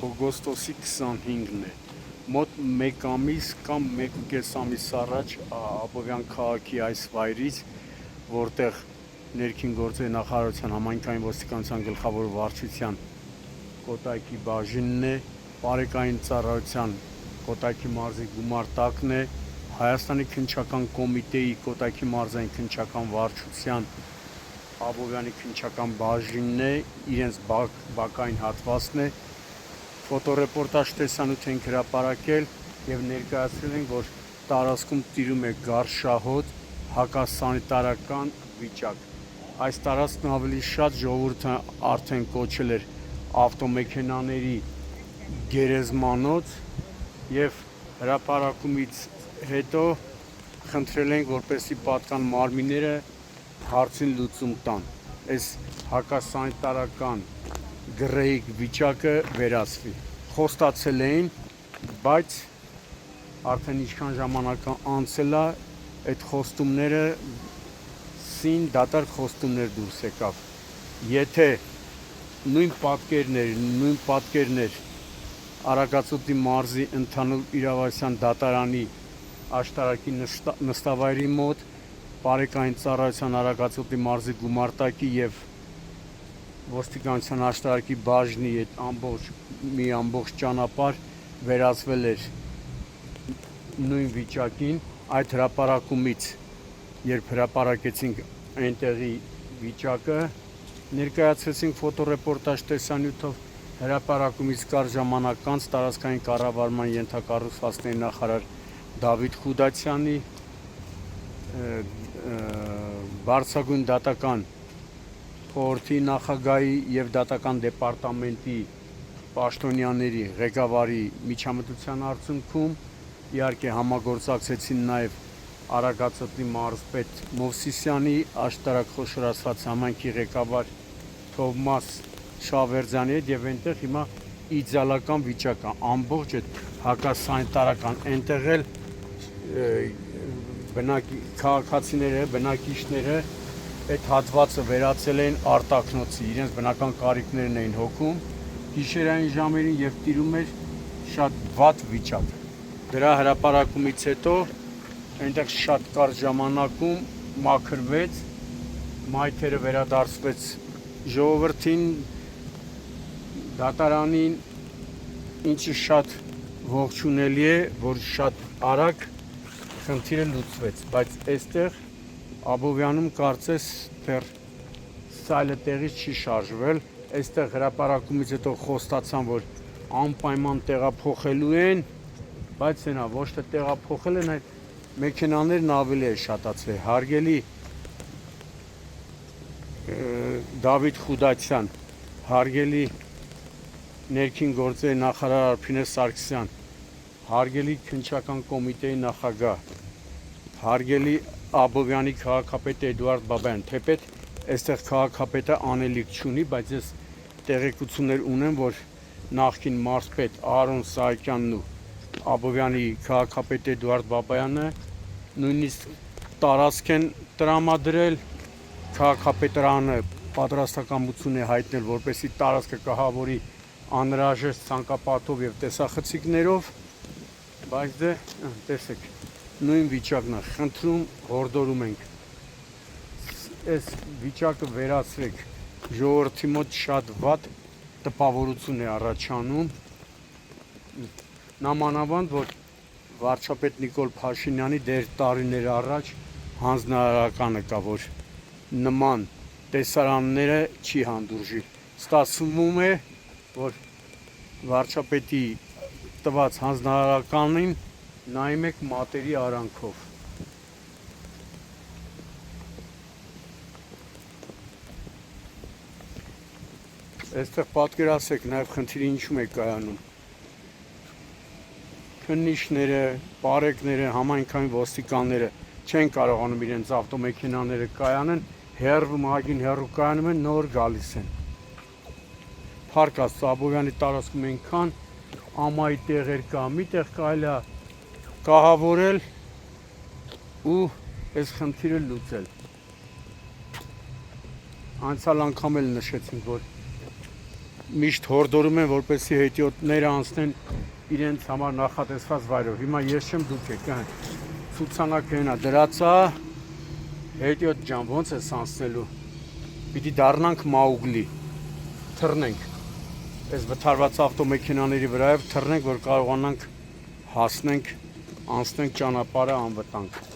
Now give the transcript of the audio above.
օգոստոսի 25-ն է։ Մոտ 1 ամիս կամ 1.5 ամիս առաջ Աբովյան քաղաքի այս վայրից, որտեղ ներքին գործերի նախարարության համայնքային ոստիկանության գլխավոր վարչության Կոտայքի բաժինն է, Պարեկային ծառայության Կոտայքի մարզի գումարտակն է, Հայաստանի քննչական կոմիտեի Կոտայքի մարզային քննչական վարչության Աբովյանի քննչական բաժինն է, իրենց բակային հատվածն է, ֆոտոռեպորտաժ տեսանյութ ենք հրապարակել եւ ներկայացրել ենք, որ տարածքում տիրում է գարշահոտ հակասանիտարական վիճակ։ Այս տարածքն ավելի շատ ժողովուրդը արդեն կոչել էր ավտոմեքենաների գերեզմանոց եւ հրապարակումից հետո խնդրել ենք, որպեսզի պատկան մարմինները հարցին լուծում տան, այս հակասանիտարական գրեհիկ վիճակը վերացվի։ Խոստացել էին, բայց արդեն ինչքան ժամանակ անցել է, այդ խոստումները սին դատարկ խոստումներ դուրս եկավ։ Եթե նույն պատկերներ Արագածոտնի մարզի ընդհանուր իրավասության դատարանի աշտարակի նստավայրի մոտ, Պարեկային ծառայության Արագածոտնի մարզի գումարտակի եւ ոստիկանության աշտարակի բաժնի այդ ամբողջ ճանապարհ վերածվել էր նույն վիճակին, այդ հրապարակումից, երբ հրապարակեցինք այնտեղի վիճակը, ներկայացրեցինք ֆոտոռեպորտաժ տեսանյութով, հրապարակումից կար ժամանակ անց տարածքային կառավարման ենթակառուցվածքների նախարար Դավիթ Խուդացյանի, Բարձրագույն դատական խորհրդի նախագահի եւ դատական դեպարտամենտի պաշտոնյաների ղեկավարի միջամտության արդյունքում իհարկե համագործակցեցին նաեւ Արագածոտնի մարզպետ Մովսիսյանի, աշտարակ խոշորացված համայնքի ղեկավար Թովմաս Շավերձյանի հետ եւ այնտեղ հիմա իդեալական վիճակ է, ամբողջ այդ հակասանիտարական, այնտեղ էլ քաղաքացիները, բնակիչները այդ հատվածը վերածել էին արտակնոցի, իրենց բնական կարիքներն էին հոգում, գիշերային ժամերին եւ տիրում էր շատ վատ վիճակ։ Դրա հրապարակումից հետո այնտեղ շատ կարճ ժամանակում մաքրվեց, մայթերը վերադարձվեց ժողովրդին, դատարանին, ինչը շատ ողջունելի է, որ շատ արագ խնդիրը լուծվեց, բայց այստեղ Աբովյանում կարծես դեռ սայլը տեղից չի շարժվել, այստեղ հրապարակումից հետո խոստացան, որ անպայման տեղափոխելու են, բայց այնա ոչ թե տեղափոխել են, այլ մեքենաներն ավելի է շատացել։ Հարգելի Դավիթ Խուդացյան, հարգելի ներքին գործերի նախարար Արփինե Սարգսյան, հարգելի քննչական կոմիտեի նախագահ, հարգելի Աբովյանի քաղաքապետ Էդուարդ Բաբայան, թեպետ այստեղ քաղաքապետը անելիք չունի, բայց ես տեղեկություններ ունեմ, որ նախկին մարզպետ Արոն Սահակյանն ու Աբովյանի քաղաքապետ Էդուարդ Բաբայանը նույնիսկ տարածք են տրամադրել, քաղաքապետարանը պատրաստակամություն է հայտնել, որպեսզի տարածքը կահավորի անհրաժեշտ ցանկապատով եւ տեսախցիկներով, բայց դե տեսեք, նույն վիճակն է, խնդրում, հորդորում ենք, այս վիճակը վերացրեք, ժողովրդի մոտ շատ վատ տպավորություն է առաջանում, նամանավանդ, որ վարչապետ Նիկոլ Փաշինյանի դեր տարիներ առաջ հանձնարարականը կա, որ նման տեսարանները չի հանդուրժի, ստացվում է, որ վարչապետի տված հանձնարարականին նայում եք մատերի արանքով։ Այստեղ պատկերացրեք նաև խնդիրը ինչու է կայանում։ Քննիչները, պարեկները, համայնքային ոստիկանները չեն կարողանում իրենց ավտոմեքենաները կայանեն, մահագին հեռու կայանում են, նոր գալիս են։ Փառք Աստծո, Աբովյանի տարածքում այնքան ամայի տեղեր կա, միտեղ կարելի է կահավորել ու այս խնդիրը լուծել։ Անցյալ անգամ էլ նշեցինք, որ միշտ հորդորում են, որպեսզի հետիոտները անցնեն իրենց համար նախատեսված վայրով։ Հիմա ես չեմ, դուք եք, ցուցանակը հենա դրածա, հետիոտ ջան, ոնց է անցնելու։ Պիտի դառնանք Մաուգլի, թռնենք։ Այս վթարված ավտոմեքենաների վրայով թռնենք, որ կարողանանք հասնենք, անցնենք ճանապարհը անվտանգ։